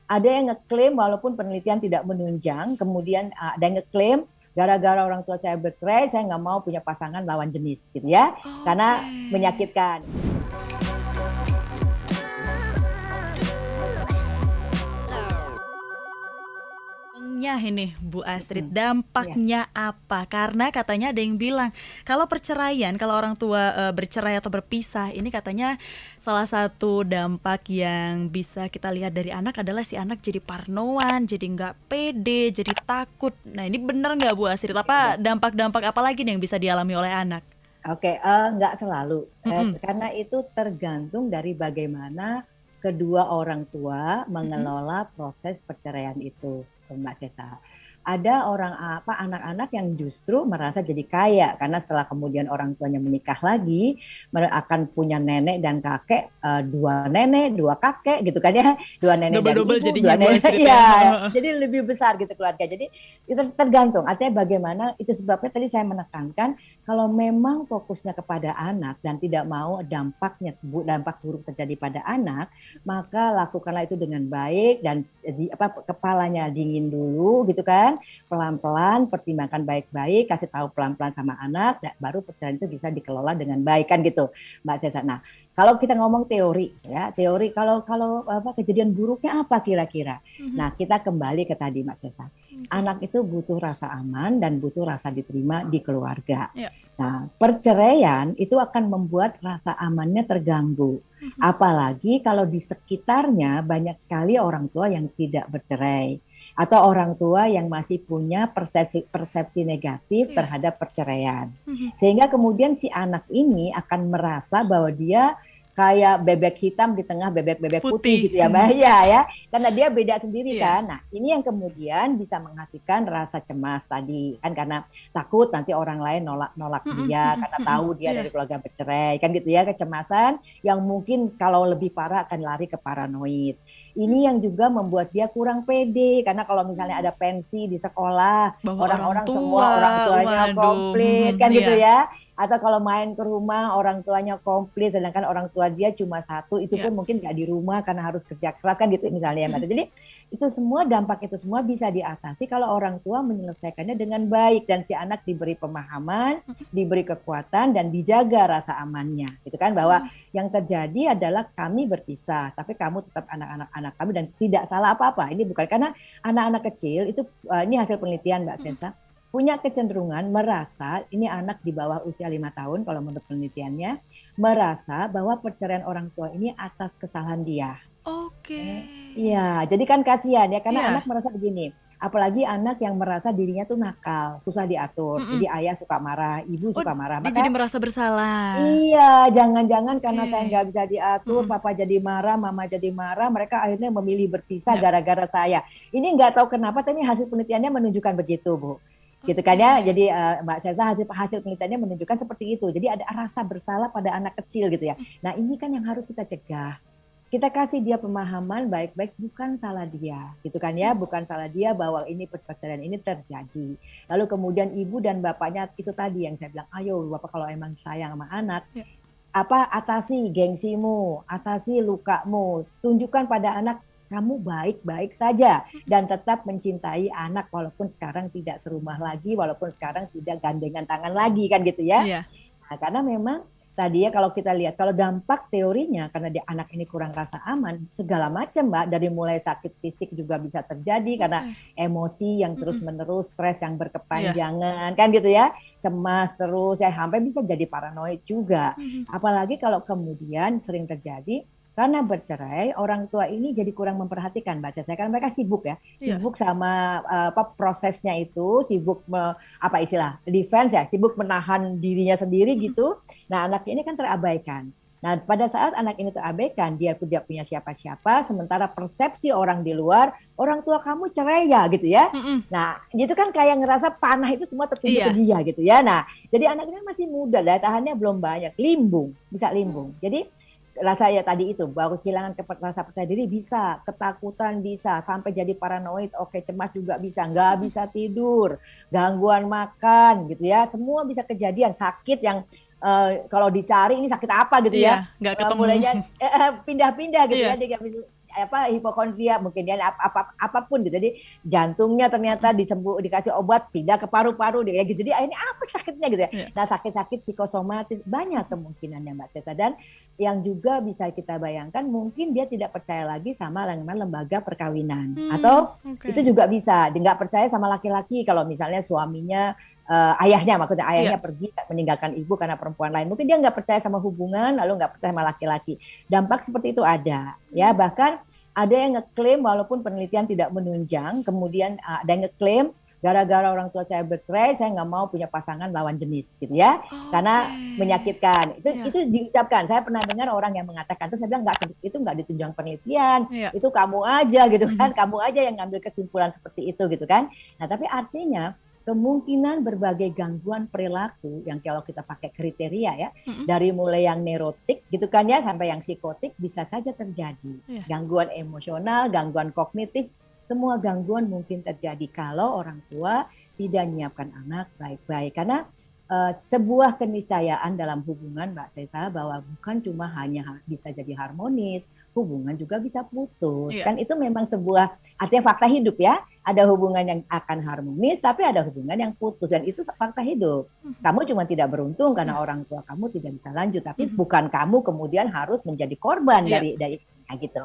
Ada yang ngeklaim walaupun penelitian tidak menunjang, kemudian ada yang ngeklaim gara-gara orang tua saya bercerai, saya nggak mau punya pasangan lawan jenis, gitu ya, Oke. karena menyakitkan. Dampaknya ini Bu Astrid, Iya. dampaknya apa? Karena katanya ada yang bilang kalau perceraian, kalau orang tua bercerai atau berpisah, ini katanya salah satu dampak yang bisa kita lihat dari anak adalah si anak jadi parnoan, jadi nggak pede, jadi takut. Nah ini benar nggak Bu Astrid? Apa Iya. dampak-dampak apa lagi nih yang bisa dialami oleh anak? Oke, nggak selalu, Mm-mm, karena itu tergantung dari bagaimana kedua orang tua mm-mm. mengelola proses perceraian itu, Mbak Tessa. Ada orang apa anak-anak yang justru merasa jadi kaya karena setelah kemudian orang tuanya menikah lagi, mereka akan punya nenek dan kakek, dua nenek, dua kakek gitu kan ya, dua nenek dari Double-double ibu, jadinya dua Bu nenek, Astrid ya. ya, jadi lebih besar gitu keluarga. Jadi itu tergantung. Artinya bagaimana itu sebabnya tadi saya menekankan kalau memang fokusnya kepada anak dan tidak mau dampaknya dampak buruk terjadi pada anak, maka lakukanlah itu dengan baik dan kepalanya dingin dulu gitu kan, pelan-pelan pertimbangkan baik-baik, kasih tahu pelan-pelan sama anak, baru perceraian itu bisa dikelola dengan baik kan gitu, Mbak Sesa. Nah, kalau kita ngomong teori ya, teori kalau kalau apa kejadian buruknya apa kira-kira? Mhm, Nah, kita kembali ke tadi Mbak Sesa. oke. Anak itu butuh rasa aman dan butuh rasa diterima di keluarga. Ya. Nah, perceraian itu akan membuat rasa amannya terganggu. Mhm. Apalagi kalau di sekitarnya banyak sekali orang tua yang tidak bercerai atau orang tua yang masih punya persepsi negatif Iya. terhadap perceraian. Mhm. Sehingga kemudian si anak ini akan merasa bahwa dia kayak bebek hitam di tengah bebek-bebek putih Putih. gitu ya Mbak ya, karena dia beda sendiri Iya. kan. Nah, ini yang kemudian bisa menghatikan rasa cemas tadi kan karena takut nanti orang lain nolak Mhm, dia mhm, karena mhm. tahu dia Iya. dari keluarga bercerai kan gitu ya, kecemasan yang mungkin kalau lebih parah akan lari ke paranoid. Mmm, Ini yang juga membuat dia kurang pede karena kalau misalnya oh, ada pensi di sekolah, bawa orang orang-orang semua orang tua, tuanya waduh, komplit kan gitu iya, ya. Atau kalau main ke rumah orang tuanya komplit sedangkan orang tua dia cuma satu, itu iya, pun mungkin nggak di rumah karena harus kerja keras kan gitu misalnya ya Mbak. mhm, Jadi itu semua dampak itu semua bisa diatasi kalau orang tua menyelesaikannya dengan baik dan si anak diberi pemahaman, mhm, diberi kekuatan dan dijaga rasa amannya. Gitu kan bahwa mhm, yang terjadi adalah kami berpisah, tapi kamu tetap anak-anak kami dan tidak salah apa-apa. Ini bukan karena anak-anak kecil itu ini hasil penelitian Mbak mhm. Sensa punya kecenderungan merasa ini anak di bawah usia 5 tahun kalau menurut penelitiannya merasa bahwa perceraian orang tua ini atas kesalahan dia. Oke, Iya, jadi kan kasihan ya karena iya, anak merasa begini. Apalagi anak yang merasa dirinya tuh nakal, susah diatur. mhm. Jadi ayah suka marah, ibu Oh, suka marah. dia jadi Maka merasa bersalah. iya, jangan-jangan karena saya Oke, nggak bisa diatur, mhm, papa jadi marah, mama jadi marah, mereka akhirnya memilih berpisah iya, gara-gara saya. Ini nggak tahu kenapa, tapi hasil penelitiannya menunjukkan begitu, Bu. Gitu kan oke, ya. Jadi Mbak Seza hasil penelitiannya menunjukkan seperti itu. Jadi ada rasa bersalah pada anak kecil gitu ya. mmm, Nah ini kan yang harus kita cegah. Kita kasih dia pemahaman baik-baik bukan salah dia, gitu kan ya, mhm, bukan salah dia bahwa ini perceraian ini terjadi. Lalu kemudian ibu dan bapaknya itu tadi yang saya bilang, ayo bapak kalau emang sayang sama anak, iya, apa atasi gengsimu, atasi lukamu, tunjukkan pada anak kamu baik-baik saja mhm, dan tetap mencintai anak walaupun sekarang tidak serumah lagi, walaupun sekarang tidak gandengan tangan lagi kan gitu ya. iya, Nah, karena memang tadi ya kalau kita lihat kalau dampak teorinya karena dia anak ini kurang rasa aman segala macam Mbak dari mulai sakit fisik juga bisa terjadi karena oke, emosi yang mhm, terus-menerus stres yang iya, berkepanjangan kan gitu ya cemas terus ya sampai bisa jadi paranoid juga mhm, apalagi kalau kemudian sering terjadi karena bercerai orang tua ini jadi kurang memperhatikan Mbak Saya karena mereka sibuk ya iya, sibuk sama apa prosesnya itu sibuk apa istilah defense ya sibuk menahan dirinya sendiri mhm, gitu. Nah anaknya ini kan terabaikan. Nah pada saat anak ini terabaikan dia tidak punya siapa-siapa sementara persepsi orang di luar orang tua kamu cerai ya gitu ya. mhm, Nah gitu kan kayak ngerasa panah itu semua tertuju ke iya, dia gitu ya. Nah jadi anak ini masih muda daya tahannya belum banyak limbung bisa mmm, limbung. Jadi rasa ya tadi itu bahwa kehilangan rasa percaya diri bisa, ketakutan bisa, sampai jadi paranoid, oke cemas juga bisa, nggak mhm, bisa tidur, gangguan makan gitu ya, semua bisa kejadian sakit yang kalau dicari ini sakit apa gitu iya, ya, nggak ketemu, mulainya pindah-pindah gitu ya, iya, dia nggak bisa hipokondria, mungkin dia apapun gitu. Jadi jantungnya ternyata dikasih obat pindah ke paru-paru dia gitu. Jadi ini apa sakitnya gitu ya. Iya. Nah, sakit-sakit psikosomatis banyak kemungkinannya Mbak Tessa. Dan yang juga bisa kita bayangkan mungkin dia tidak percaya lagi sama lembaga perkawinan, atau Oke. itu juga bisa nggak percaya sama laki-laki kalau misalnya suaminya ayahnya Iya. pergi meninggalkan ibu karena perempuan lain. Mungkin dia nggak percaya sama hubungan, lalu nggak percaya sama laki-laki. Dampak seperti itu ada, ya. Bahkan ada yang ngeklaim walaupun penelitian tidak menunjang, kemudian ada yang ngeklaim gara-gara orang tua saya bercerai, saya nggak mau punya pasangan lawan jenis, gitu ya, Oke. karena menyakitkan. Iya. Itu diucapkan. Saya pernah dengar orang yang mengatakan, terus saya bilang itu nggak ditunjang penelitian, Iya. itu kamu aja gitu kan, kamu aja yang ngambil kesimpulan seperti itu gitu kan. Nah, tapi artinya kemungkinan berbagai gangguan perilaku yang kalau kita pakai kriteria ya, dari mulai yang neurotik gitu kan ya sampai yang psikotik bisa saja terjadi. Iya. Gangguan emosional, gangguan kognitif, semua gangguan mungkin terjadi kalau orang tua tidak menyiapkan anak baik-baik. Karena sebuah keniscayaan dalam hubungan Mbak Tessa bahwa bukan cuma hanya bisa jadi harmonis, hubungan juga bisa putus. Iya. Kan itu memang sebuah artinya fakta hidup ya. Ada hubungan yang akan harmonis, tapi ada hubungan yang putus, dan itu fakta hidup. Kamu cuma tidak beruntung karena orang tua kamu tidak bisa lanjut, tapi bukan kamu kemudian harus menjadi korban Iya. dari gitu.